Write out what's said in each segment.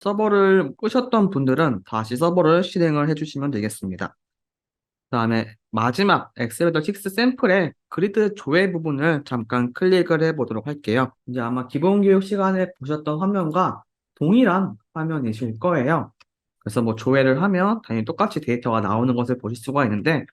서버를 끄셨던 분들은 다시 서버를 실행을 해주시면 되겠습니다. 그다음에 마지막 엑셀레이터 6 샘플의 그리드 조회 부분을 잠깐 클릭을 해보도록 할게요. 이제 아마 기본 교육 시간에 보셨던 화면과 동일한 화면이실 거예요. 그래서 뭐 조회를 하면 당연히 똑같이 데이터가 나오는 것을 보실 수가 있는데,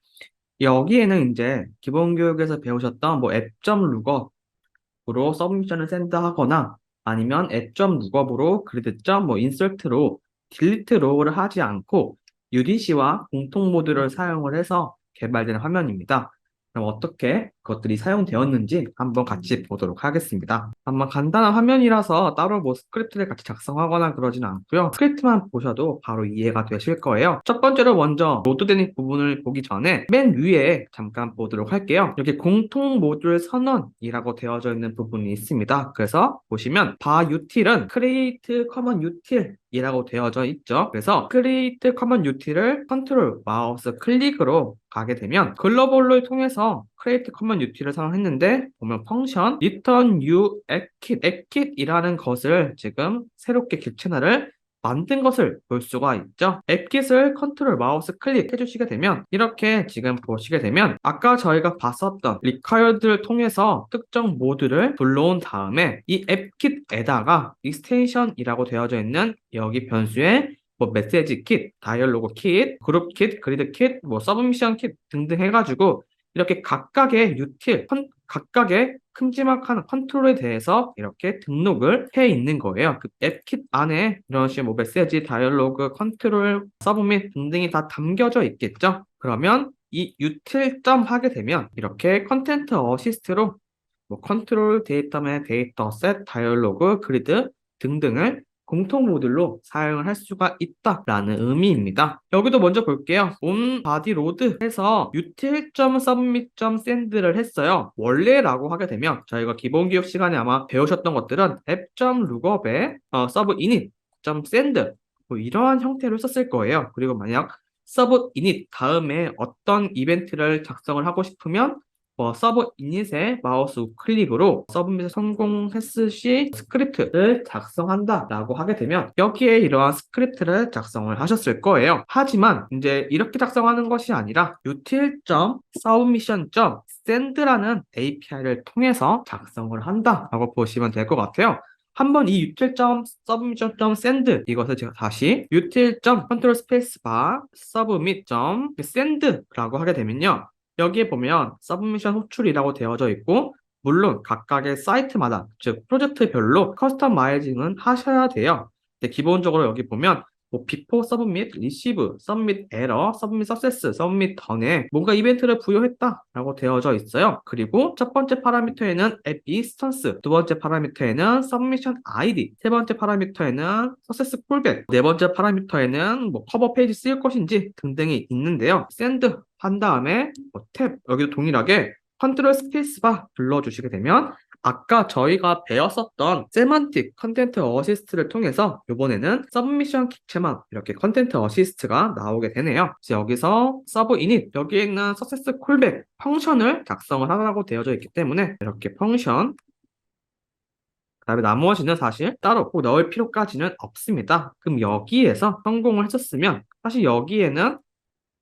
여기에는 이제 기본 교육에서 배우셨던 뭐 앱.룩업으로 서브미션을 샌드하거나, 아니면 앱.룩업으로 그리드.뭐 인설트로 딜리트 로우를 하지 않고 UDC와 공통 모드를 사용을 해서 개발된 화면입니다. 그럼 어떻게 그것들이 사용되었는지 한번 같이 보도록 하겠습니다. 아마 간단한 화면이라서 따로 뭐 스크립트를 같이 작성하거나 그러진 않고요. 스크립트만 보셔도 바로 이해가 되실 거예요. 첫 번째로 먼저 로드되는 부분을 보기 전에 맨 위에 잠깐 보도록 할게요. 이렇게 공통 모듈 선언이라고 되어져 있는 부분이 있습니다. 그래서 보시면 바 util은 create common util 이라고 되어져 있죠. 그래서 create common util을 컨트롤 마우스 클릭으로 가게 되면 글로벌을 통해서 create common util을 사용했는데, 보면 펑션 return u 앱킷이라는 것을 지금 새롭게 객 채널을 만든 것을 볼 수가 있죠. 앱킷을 컨트롤 마우스 클릭해 주시게 되면 이렇게 지금 보시게 되면 아까 저희가 봤었던 required를 통해서 특정 모드를 불러온 다음에 이 앱킷에다가 익스텐션이라고 되어져 있는 여기 변수에 뭐 메시지 킷, 다이얼로그 킷, 그룹 킷, 그리드 킷, 뭐 서브미션 킷 등등 해가지고 이렇게 각각의 각각의 큼지막한 컨트롤에 대해서 이렇게 등록을 해 있는 거예요. 그 앱킷 안에 이런 식의 뭐 메시지, 다이얼로그, 컨트롤, 서브밋 등등이 다 담겨져 있겠죠. 그러면 이 util 하게 되면 이렇게 컨텐트 어시스트로 뭐 컨트롤 데이터의 데이터 셋, 다이얼로그, 그리드 등등을 공통 모듈로 사용을 할 수가 있다라는 의미입니다. 여기도 먼저 볼게요. on body load 해서 util.submit.send를 했어요. 원래라고 하게 되면 저희가 기본 교육 시간에 아마 배우셨던 것들은 app.lookup에 subinit.send 뭐 이러한 형태로 썼을 거예요. 그리고 만약 subinit 다음에 어떤 이벤트를 작성을 하고 싶으면 서브 이닛의 마우스 우클릭으로 서브밋을 성공했을 시 스크립트를 작성한다라고 하게 되면 여기에 이러한 스크립트를 작성을 하셨을 거예요. 하지만 이제 이렇게 작성하는 것이 아니라 util.submission.send라는 API를 통해서 작성을 한다라고 보시면 될 것 같아요. 한번 이 util.submission.send 이것을 제가 다시 util.control spacebar submit.send라고 하게 되면요. 여기에 보면 서브미션 호출이라고 되어져 있고, 물론 각각의 사이트마다, 즉 프로젝트별로 커스터마이징은 하셔야 돼요. 근데 기본적으로 여기 보면 뭐 before submit, receive, submit error, submit success, submit done에 뭔가 이벤트를 부여했다라고 되어져 있어요. 그리고 첫 번째 파라미터에는 app instance, 두 번째 파라미터에는 submission ID, 세 번째 파라미터에는 success callback, 네 번째 파라미터에는 뭐 커버 페이지 쓰일 것인지 등등이 있는데요. send 한 다음에 탭 여기도 동일하게 컨트롤 스페이스바 불러주시게 되면 아까 저희가 배웠었던 세만틱 컨텐트 어시스트를 통해서 이번에는 서브미션 객체만 이렇게 컨텐트 어시스트가 나오게 되네요. 그래서 여기서 서브 이닛 여기에 있는 서세스 콜백 펑션을 작성을 하라고 되어져 있기 때문에 이렇게 펑션, 그다음에 나머지는 사실 따로 꼭 넣을 필요까지는 없습니다. 그럼 여기에서 성공을 했었으면 사실 여기에는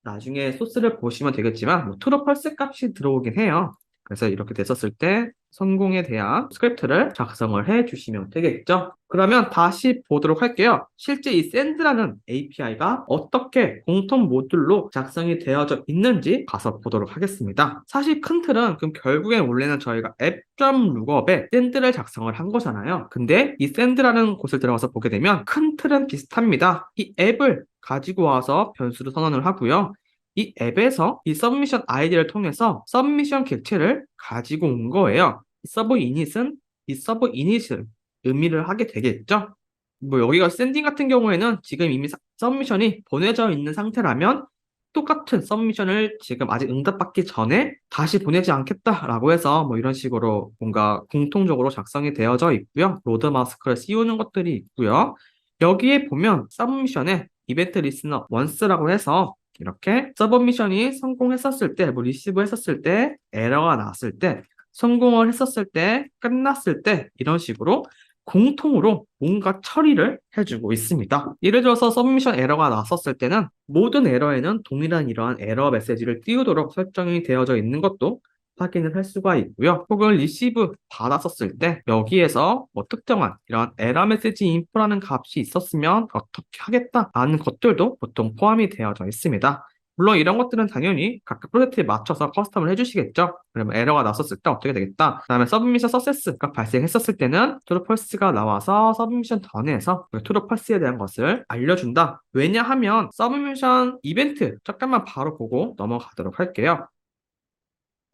나중에 소스를 보시면 되겠지만 뭐 트루 펄스 값이 들어오긴 해요. 그래서 이렇게 됐었을 때 성공에 대한 스크립트를 작성을 해 주시면 되겠죠. 그러면 다시 보도록 할게요. 실제 이 샌드라는 API가 어떻게 공통 모듈로 작성이 되어져 있는지 가서 보도록 하겠습니다. 사실 큰 틀은 그럼 결국엔 원래는 저희가 app.lookup에 샌드를 작성을 한 거잖아요. 근데 이 샌드라는 곳을 들어가서 보게 되면 큰 틀은 비슷합니다. 이 앱을 가지고 와서 변수를 선언을 하고요. 이 앱에서 이 서브미션 아이디를 통해서 서브미션 객체를 가지고 온 거예요. 이 서브 이닛은 이 서브 이닛을 의미를 하게 되겠죠. 뭐 여기가 샌딩 같은 경우에는 지금 이미 서브미션이 보내져 있는 상태라면 똑같은 서브미션을 지금 아직 응답받기 전에 다시 보내지 않겠다라고 해서 뭐 이런 식으로 뭔가 공통적으로 작성이 되어져 있고요. 로드 마스크를 씌우는 것들이 있고요. 여기에 보면 서브미션에 이벤트 리스너 원스라고 해서 이렇게 서브미션이 성공했었을 때, 뭐 리시브 했었을 때, 에러가 났을 때, 성공을 했었을 때, 끝났을 때 이런 식으로 공통으로 뭔가 처리를 해주고 있습니다. 예를 들어서 서브미션 에러가 났었을 때는 모든 에러에는 동일한 이러한 에러 메시지를 띄우도록 설정이 되어져 있는 것도 확인을 할 수가 있고요. 혹은 리시브 받았었을 때 여기에서 뭐 특정한 이런 에러 메시지 인포라는 값이 있었으면 어떻게 하겠다라는 것들도 보통 포함이 되어져 있습니다. 물론 이런 것들은 당연히 각각 프로젝트에 맞춰서 커스텀을 해주시겠죠. 그러면 에러가 났었을 때 어떻게 되겠다. 그다음에 서브미션 서세스가 발생했었을 때는 트루 펄스가 나와서 서브미션 던에서 트루 펄스에 대한 것을 알려준다. 왜냐하면 서브미션 이벤트 잠깐만 바로 보고 넘어가도록 할게요.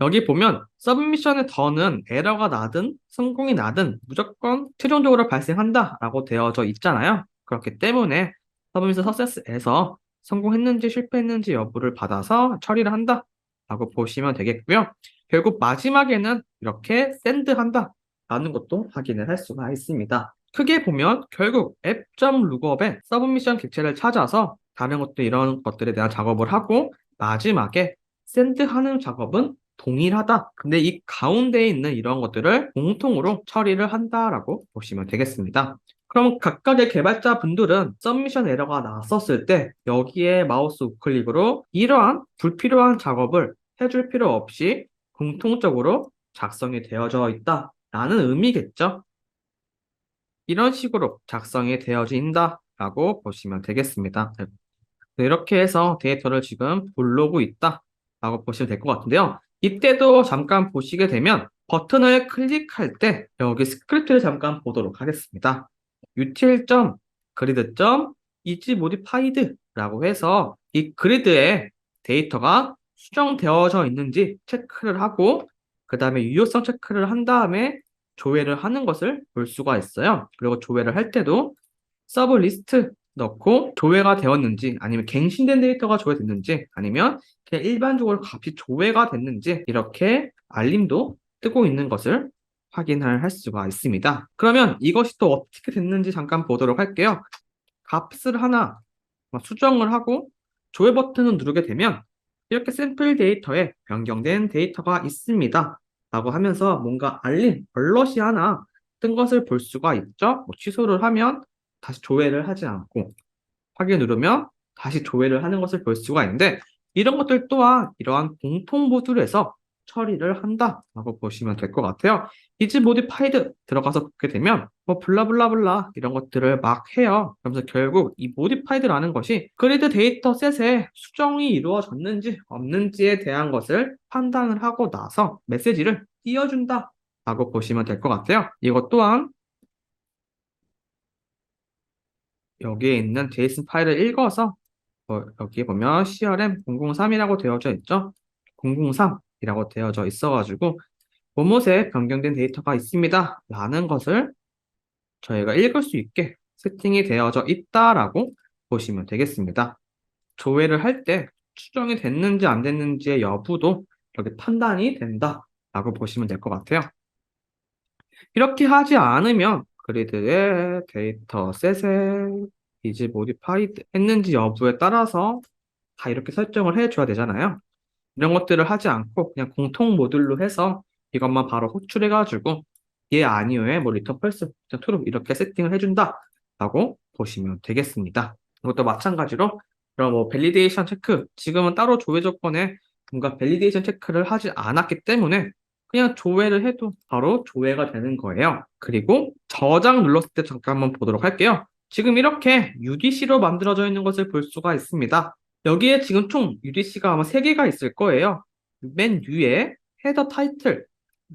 여기 보면 서브미션의 던은 에러가 나든 성공이 나든 무조건 최종적으로 발생한다라고 되어져 있잖아요. 그렇기 때문에 서브미션 서세스에서 성공했는지 실패했는지 여부를 받아서 처리를 한다라고 보시면 되겠고요. 결국 마지막에는 이렇게 샌드한다라는 것도 확인을 할 수가 있습니다. 크게 보면 결국 앱.룩업의 서브미션 객체를 찾아서 다른 것도 이런 것들에 대한 작업을 하고 마지막에 샌드하는 작업은 동일하다. 근데 이 가운데에 있는 이런 것들을 공통으로 처리를 한다라고 보시면 되겠습니다. 그럼 각각의 개발자 분들은 서미션 에러가 났었을 때 여기에 마우스 우클릭으로 이러한 불필요한 작업을 해줄 필요 없이 공통적으로 작성이 되어져 있다라는 의미겠죠. 이런 식으로 작성이 되어진다라고 보시면 되겠습니다. 네, 이렇게 해서 데이터를 지금 볼르고 있다라고 보시면 될 것 같은데요. 이때도 잠깐 보시게 되면 버튼을 클릭할 때 여기 스크립트를 잠깐 보도록 하겠습니다. util.grid.isModified라고 해서 이 그리드에 데이터가 수정되어져 있는지 체크를 하고 그 다음에 유효성 체크를 한 다음에 조회를 하는 것을 볼 수가 있어요. 그리고 조회를 할 때도 서브 리스트 넣고 조회가 되었는지 아니면 갱신된 데이터가 조회됐는지 아니면 그냥 일반적으로 값이 조회가 됐는지 이렇게 알림도 뜨고 있는 것을 확인을 할 수가 있습니다. 그러면 이것이 또 어떻게 됐는지 잠깐 보도록 할게요. 값을 하나 수정을 하고 조회 버튼을 누르게 되면 이렇게 샘플 데이터에 변경된 데이터가 있습니다. 라고 하면서 뭔가 알림, 얼럿이 하나 뜬 것을 볼 수가 있죠. 뭐 취소를 하면 다시 조회를 하지 않고 확인 누르면 다시 조회를 하는 것을 볼 수가 있는데 이런 것들 또한 이러한 공통 모듈에서 처리를 한다라고 보시면 될 것 같아요. 이즈 모디파이드 들어가서 보게 되면 뭐 블라블라블라 이런 것들을 막 해요. 그러면서 결국 이 모디파이드라는 것이 그리드 데이터 셋에 수정이 이루어졌는지 없는지에 대한 것을 판단을 하고 나서 메시지를 띄워준다라고 보시면 될 것 같아요. 이것 또한 여기에 있는 JSON 파일을 읽어서 여기 보면 CRM 003이라고 되어져 있죠. 003이라고 되어져 있어가지고 모못에 변경된 데이터가 있습니다. 라는 것을 저희가 읽을 수 있게 세팅이 되어져 있다라고 보시면 되겠습니다. 조회를 할 때 추정이 됐는지 안 됐는지의 여부도 이렇게 판단이 된다라고 보시면 될 것 같아요. 이렇게 하지 않으면 그리드의 데이터셋에 이즈 모디파이드 했는지 여부에 따라서 다 이렇게 설정을 해줘야 되잖아요. 이런 것들을 하지 않고 그냥 공통 모듈로 해서 이것만 바로 호출해가지고 얘 아니오에 뭐 리턴 펄스, 리턴 트루 이렇게 세팅을 해준다라고 보시면 되겠습니다. 이것도 마찬가지로 그럼 뭐 밸리데이션 체크 지금은 따로 조회 조건에 뭔가 밸리데이션 체크를 하지 않았기 때문에 그냥 조회를 해도 바로 조회가 되는 거예요. 그리고 저장 눌렀을 때 잠깐만 보도록 할게요. 지금 이렇게 UDC로 만들어져 있는 것을 볼 수가 있습니다. 여기에 지금 총 UDC가 아마 3개가 있을 거예요. 맨 위에 헤더 타이틀,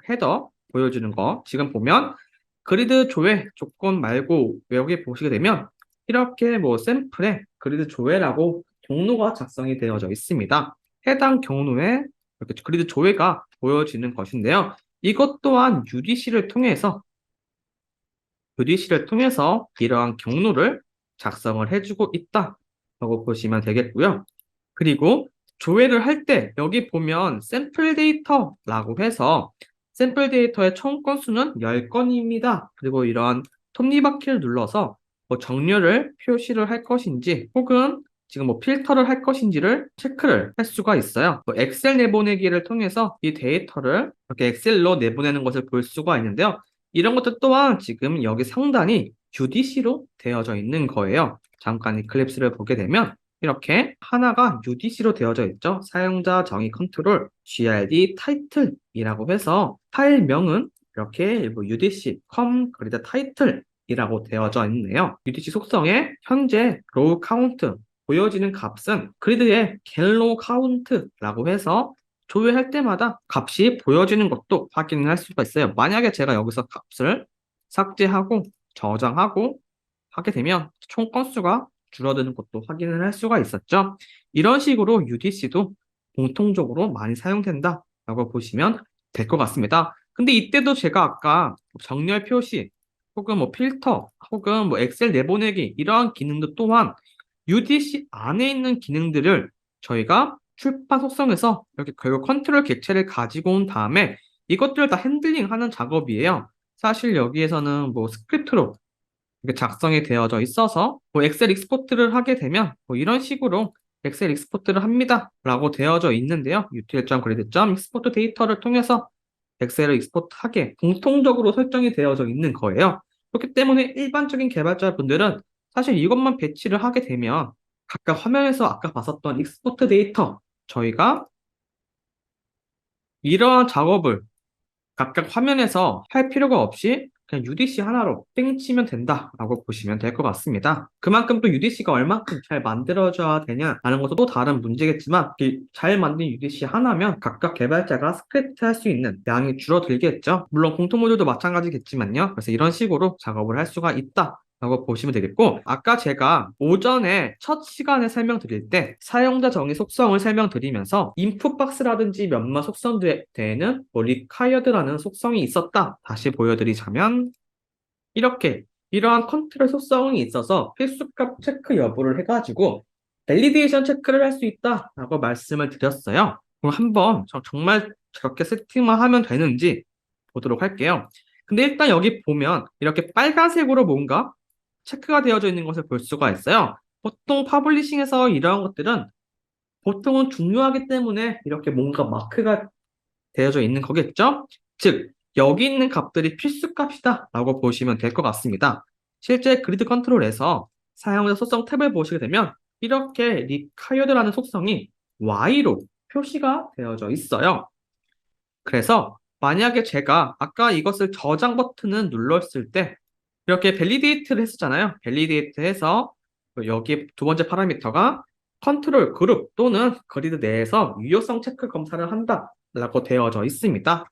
헤더 보여주는 거. 지금 보면 그리드 조회 조건 말고 여기 보시게 되면 이렇게 뭐 샘플에 그리드 조회라고 경로가 작성이 되어져 있습니다. 해당 경로에 이렇게 그리드 조회가 보여지는 것인데요. 이것 또한 UDC를 통해서 이러한 경로를 작성을 해주고 있다라고 보시면 되겠고요. 그리고 조회를 할 때 여기 보면 샘플 데이터라고 해서 샘플 데이터의 총 건수는 10건입니다. 그리고 이런 톱니바퀴를 눌러서 뭐 정렬을 표시를 할 것인지 혹은 지금 뭐 필터를 할 것인지를 체크를 할 수가 있어요. 뭐 엑셀 내보내기를 통해서 이 데이터를 이렇게 엑셀로 내보내는 것을 볼 수가 있는데요. 이런 것들 또한 지금 여기 상단이 UDC로 되어져 있는 거예요. 잠깐 이클립스를 보게 되면 이렇게 하나가 UDC로 되어져 있죠. 사용자 정의 컨트롤 GRD 타이틀이라고 해서 파일명은 이렇게 뭐 UDC 컴 그리드 타이틀이라고 되어져 있네요. UDC 속성에 현재 로우 카운트 보여지는 값은 그리드의 갤로우 카운트라고 해서 조회할 때마다 값이 보여지는 것도 확인을 할 수가 있어요. 만약에 제가 여기서 값을 삭제하고 저장하고 하게 되면 총 건수가 줄어드는 것도 확인을 할 수가 있었죠. 이런 식으로 UDC도 공통적으로 많이 사용된다라고 보시면 될 것 같습니다. 근데 이때도 제가 아까 정렬 표시 혹은 뭐 필터 혹은 뭐 엑셀 내보내기 이러한 기능도 또한 UDC 안에 있는 기능들을 저희가 출판 속성에서 이렇게 결국 컨트롤 객체를 가지고 온 다음에 이것들을 다 핸들링하는 작업이에요. 사실 여기에서는 뭐 스크립트로 이렇게 작성이 되어져 있어서 뭐 엑셀 익스포트를 하게 되면 뭐 이런 식으로 엑셀 익스포트를 합니다 라고 되어져 있는데요. util.grid.export 데이터를 통해서 엑셀을 익스포트하게 공통적으로 설정이 되어져 있는 거예요. 그렇기 때문에 일반적인 개발자분들은 사실 이것만 배치를 하게 되면 각각 화면에서 아까 봤었던 익스포트 데이터 저희가 이러한 작업을 각각 화면에서 할 필요가 없이 그냥 UDC 하나로 땡 치면 된다라고 보시면 될 것 같습니다. 그만큼 또 UDC가 얼마큼 잘 만들어져야 되냐라는 것도 또 다른 문제겠지만 잘 만든 UDC 하나면 각각 개발자가 스크립트 할 수 있는 양이 줄어들겠죠. 물론 공통 모듈도 마찬가지겠지만요. 그래서 이런 식으로 작업을 할 수가 있다. 라고 보시면 되겠고, 아까 제가 오전에 첫 시간에 설명드릴 때 사용자 정의 속성을 설명드리면서 인풋 박스라든지 몇몇 속성들에는 뭐 required라는 속성이 있었다. 다시 보여드리자면 이렇게 이러한 컨트롤 속성이 있어서 필수값 체크 여부를 해가지고 밸리데이션 체크를 할 수 있다라고 말씀을 드렸어요. 그럼 한번 정말 저렇게 세팅만 하면 되는지 보도록 할게요. 근데 일단 여기 보면 이렇게 빨간색으로 뭔가 체크가 되어져 있는 것을 볼 수가 있어요. 보통 퍼블리싱에서 이러한 것들은 보통은 중요하기 때문에 이렇게 뭔가 마크가 되어져 있는 거겠죠? 즉, 여기 있는 값들이 필수값이다 라고 보시면 될 것 같습니다. 실제 그리드 컨트롤에서 사용자 속성 탭을 보시게 되면 이렇게 required라는 속성이 Y로 표시가 되어져 있어요. 그래서 만약에 제가 아까 이것을 저장 버튼을 눌렀을 때 이렇게 밸리데이트를 했었잖아요. 밸리데이트 해서 여기 두 번째 파라미터가 컨트롤 그룹 또는 그리드 내에서 유효성 체크 검사를 한다라고 되어져 있습니다.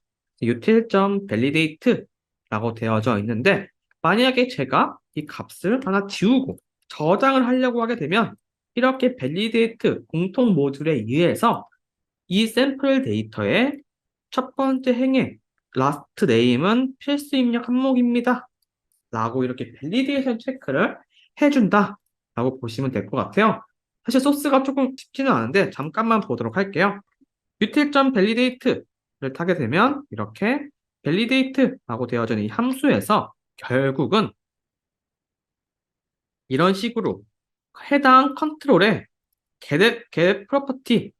util.validate라고 되어져 있는데 만약에 제가 이 값을 하나 지우고 저장을 하려고 하게 되면 이렇게 validate 공통 모듈에 의해서 이 샘플 데이터의 첫 번째 행의 last name은 필수 입력 항목입니다. 라고 이렇게 밸리데이션 체크를 해준다 라고 보시면 될 것 같아요. 사실 소스가 조금 쉽지는 않은데 잠깐만 보도록 할게요. util.validate를 타게 되면 이렇게 validate라고 되어져 있는 이 함수에서 결국은 이런 식으로 해당 컨트롤에 get property를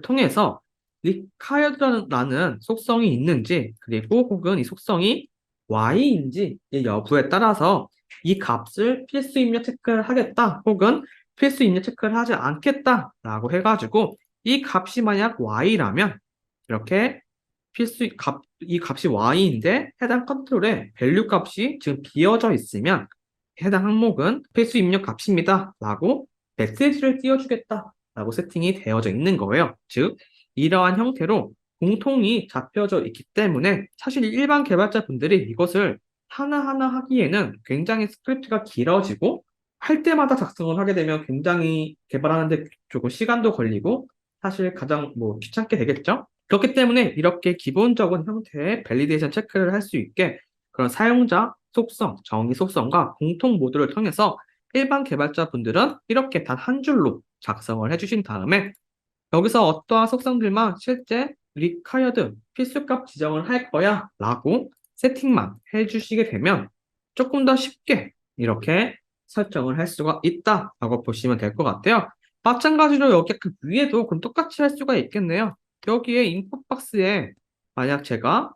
통해서 required라는 속성이 있는지 그리고 혹은 이 속성이 y인지 이 여부에 따라서 이 값을 필수 입력 체크를 하겠다 혹은 필수 입력 체크를 하지 않겠다 라고 해가지고 이 값이 만약 y라면 이렇게 이 값이 y인데 해당 컨트롤에 value 값이 지금 비어져 있으면 해당 항목은 필수 입력 값입니다 라고 메시지를 띄워주겠다 라고 세팅이 되어져 있는 거예요. 즉 이러한 형태로 공통이 잡혀져 있기 때문에 사실 일반 개발자분들이 이것을 하나하나 하기에는 굉장히 스크립트가 길어지고 할 때마다 작성을 하게 되면 굉장히 개발하는데 조금 시간도 걸리고 사실 가장 뭐 귀찮게 되겠죠? 그렇기 때문에 이렇게 기본적인 형태의 밸리데이션 체크를 할 수 있게 그런 사용자 속성, 정의 속성과 공통 모듈을 통해서 일반 개발자분들은 이렇게 단 한 줄로 작성을 해주신 다음에 여기서 어떠한 속성들만 실제 required 필수값 지정을 할 거야 라고 세팅만 해주시게 되면 조금 더 쉽게 이렇게 설정을 할 수가 있다 라고 보시면 될 것 같아요. 마찬가지로 여기 그 위에도 그럼 똑같이 할 수가 있겠네요. 여기에 인풋 박스에 만약 제가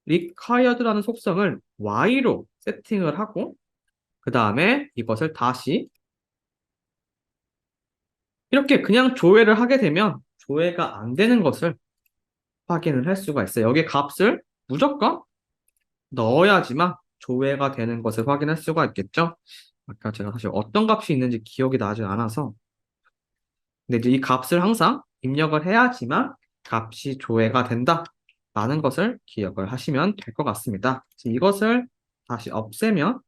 required라는 속성을 y로 세팅을 하고 그 다음에 이것을 다시 이렇게 그냥 조회를 하게 되면 조회가 안 되는 것을 확인을 할 수가 있어요. 여기 값을 무조건 넣어야지만 조회가 되는 것을 확인할 수가 있겠죠. 아까 제가 사실 어떤 값이 있는지 기억이 나지 않아서 근데 이제 이 값을 항상 입력을 해야지만 값이 조회가 된다라는 것을 기억을 하시면 될 것 같습니다. 이것을 다시 없애면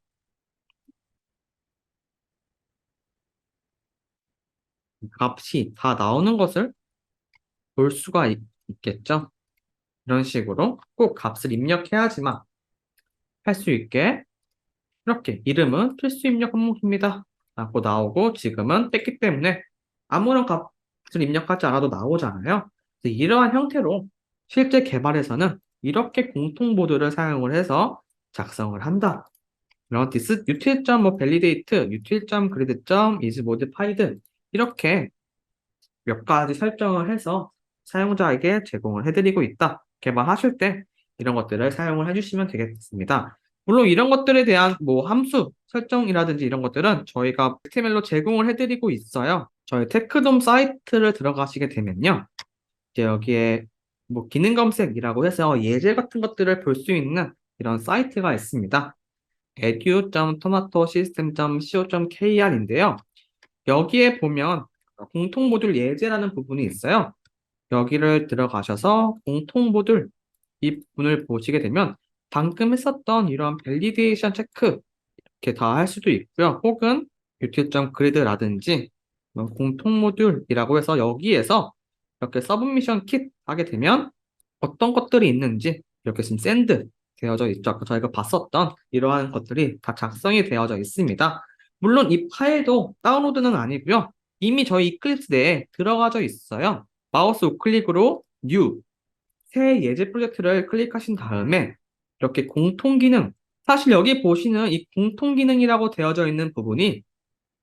값이 다 나오는 것을 볼 수가 겠죠. 이런 식으로 꼭 값을 입력해야지만 할 수 있게 이렇게 이름은 필수 입력 항목입니다 라고 나오고 지금은 뺐기 때문에 아무런 값을 입력하지 않아도 나오잖아요. 그래서 이러한 형태로 실제 개발에서는 이렇게 공통보드를 사용을 해서 작성을 한다. 이런 this util. 뭐 validate, util. grid. is modified 이렇게 몇 가지 설정을 해서 사용자에게 제공을 해드리고 있다. 개발하실 때 이런 것들을 사용을 해주시면 되겠습니다. 물론 이런 것들에 대한 뭐 함수 설정이라든지 이런 것들은 저희가 HTML로 제공을 해드리고 있어요. 저희 테크돔 사이트를 들어가시게 되면요. 이제 여기에 뭐 기능 검색이라고 해서 예제 같은 것들을 볼 수 있는 이런 사이트가 있습니다. edu.tomatosystem.co.kr인데요. 여기에 보면 공통 모듈 예제라는 부분이 있어요. 여기를 들어가셔서 공통 모듈 이 부분을 보시게 되면 방금 했었던 이런 밸리데이션 체크 이렇게 다 할 수도 있고요. 혹은 util.grid라든지 공통 모듈이라고 해서 여기에서 이렇게 서브미션 킷 하게 되면 어떤 것들이 있는지 이렇게 지금 샌드 되어져 있죠. 아까 저희가 봤었던 이러한 것들이 다 작성이 되어져 있습니다. 물론 이 파일도 다운로드는 아니고요. 이미 저희 이클립스 내에 들어가져 있어요. 마우스 우클릭으로 New, 새 예제 프로젝트를 클릭하신 다음에 이렇게 공통 기능, 사실 여기 보시는 이 공통 기능이라고 되어져 있는 부분이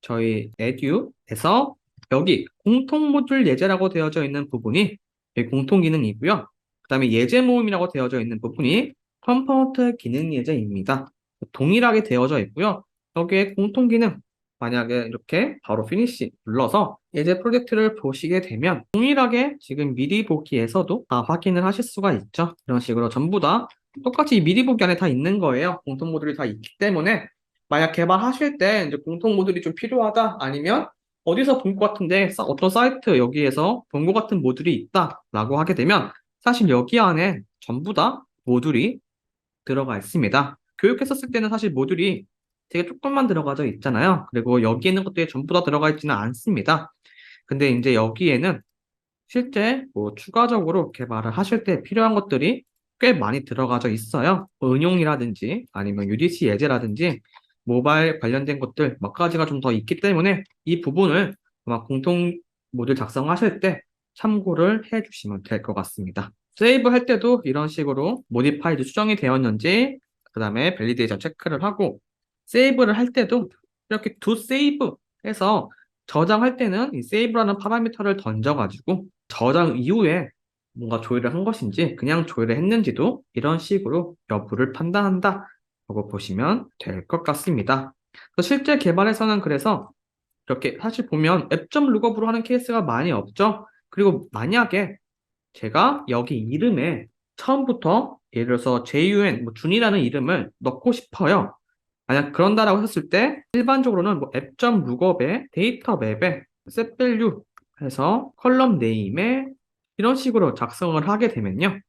저희 에듀에서 여기 공통 모듈 예제라고 되어져 있는 부분이 여기 공통 기능이고요. 그 다음에 예제 모음이라고 되어져 있는 부분이 컴포넌트 기능 예제입니다. 동일하게 되어져 있고요. 여기에 공통 기능, 만약에 이렇게 바로 피니시 눌러서 예제 프로젝트를 보시게 되면 동일하게 지금 미리 보기에서도 다 확인을 하실 수가 있죠. 이런 식으로 전부 다 똑같이 미리 보기 안에 다 있는 거예요. 공통 모듈이 다 있기 때문에 만약 개발하실 때 이제 공통 모듈이 좀 필요하다 아니면 어디서 본 것 같은데 어떤 사이트 여기에서 본 것 같은 모듈이 있다라고 하게 되면 사실 여기 안에 전부 다 모듈이 들어가 있습니다. 교육했었을 때는 사실 모듈이 되게 조금만 들어가져 있잖아요. 그리고 여기 있는 것들이 전부 다 들어가 있지는 않습니다. 근데 이제 여기에는 실제 뭐 추가적으로 개발을 하실 때 필요한 것들이 꽤 많이 들어가져 있어요. 뭐 응용이라든지 아니면 UDC 예제라든지 모바일 관련된 것들 몇 가지가 좀 더 있기 때문에 이 부분을 아마 공통 모듈 작성하실 때 참고를 해 주시면 될 것 같습니다. 세이브 할 때도 이런 식으로 모디파이드 수정이 되었는지 그 다음에 밸리데이션 체크를 하고 세이브를 할 때도 이렇게 두 세이브 해서 저장할 때는 이 세이브라는 파라미터를 던져가지고 저장 이후에 뭔가 조회를 한 것인지 그냥 조회를 했는지도 이런 식으로 여부를 판단한다 라고 보시면 될 것 같습니다. 실제 개발에서는 그래서 이렇게 사실 보면 앱점 룩업으로 하는 케이스가 많이 없죠. 그리고 만약에 제가 여기 이름에 처음부터 예를 들어서 JUN, 뭐 준이라는 이름을 넣고 싶어요. 만약 그런다라고 했을 때 일반적으로는 뭐 앱점 룩업에 데이터 맵에 setValue 해서 컬럼 네임에 이런 식으로 작성을 하게 되면요.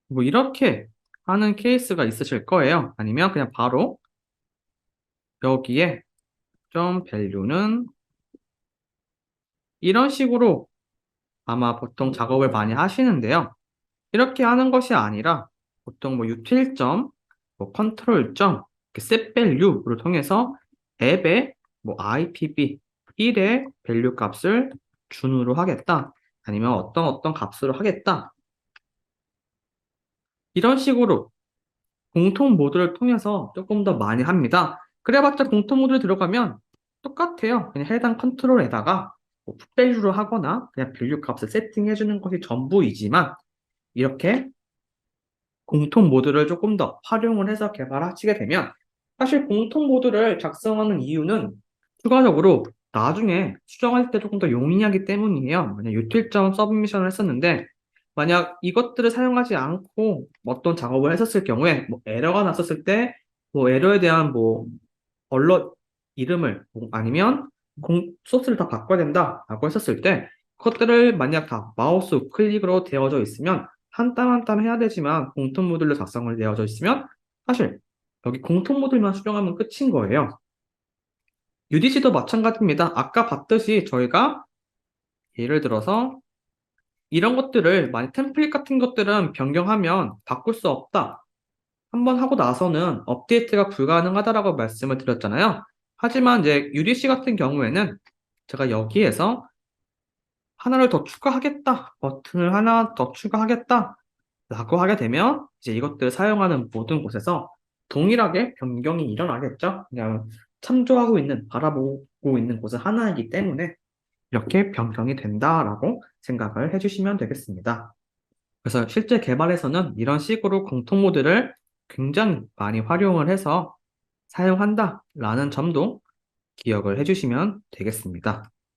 뭐 이렇게 하는 케이스가 있으실 거예요. 아니면 그냥 바로 여기에 점 value는 이런 식으로 아마 보통 작업을 많이 하시는데요. 이렇게 하는 것이 아니라 보통 뭐 util. 뭐 control. set value를 통해서 앱의 뭐 IPv 1의 밸류 값을 준으로 하겠다. 아니면 어떤 값으로 하겠다. 이런 식으로 공통 모드를 통해서 조금 더 많이 합니다. 그래봤자 공통 모드에 들어가면 똑같아요. 그냥 해당 컨트롤에다가 뭐 풋밸류를 하거나 그냥 밸류 값을 세팅해 주는 것이 전부이지만 이렇게 공통 모드를 조금 더 활용을 해서 개발하시게 되면 사실 공통 모드를 작성하는 이유는 추가적으로 나중에 수정할 때 조금 더 용이하기 때문이에요. 만약 유틸점 서브미션을 했었는데 만약 이것들을 사용하지 않고 어떤 작업을 했었을 경우에 뭐 에러가 났었을 때 뭐 에러에 대한 뭐 언러 이름을 뭐 아니면 소스를 다 바꿔야 된다라고 했었을 때 그것들을 만약 다 마우스 우클릭으로 되어져 있으면 한 땀 한 땀 해야 되지만 공통 모듈로 작성을 되어져 있으면 사실 여기 공통 모듈만 수정하면 끝인 거예요. UDC도 마찬가지입니다. 아까 봤듯이 저희가 예를 들어서 이런 것들을 만약 템플릿 같은 것들은 변경하면 바꿀 수 없다. 한번 하고 나서는 업데이트가 불가능하다라고 말씀을 드렸잖아요. 하지만 이제 UDC 같은 경우에는 제가 여기에서 하나를 더 추가하겠다, 버튼을 하나 더 추가하겠다 라고 하게 되면 이제 이것들을 사용하는 모든 곳에서 동일하게 변경이 일어나겠죠. 그냥 참조하고 있는, 바라보고 있는 곳은 하나이기 때문에 이렇게 변경이 된다라고 생각을 해주시면 되겠습니다. 그래서 실제 개발에서는 이런 식으로 공통 모드를 굉장히 많이 활용을 해서 사용한다라는 점도 기억을 해주시면 되겠습니다.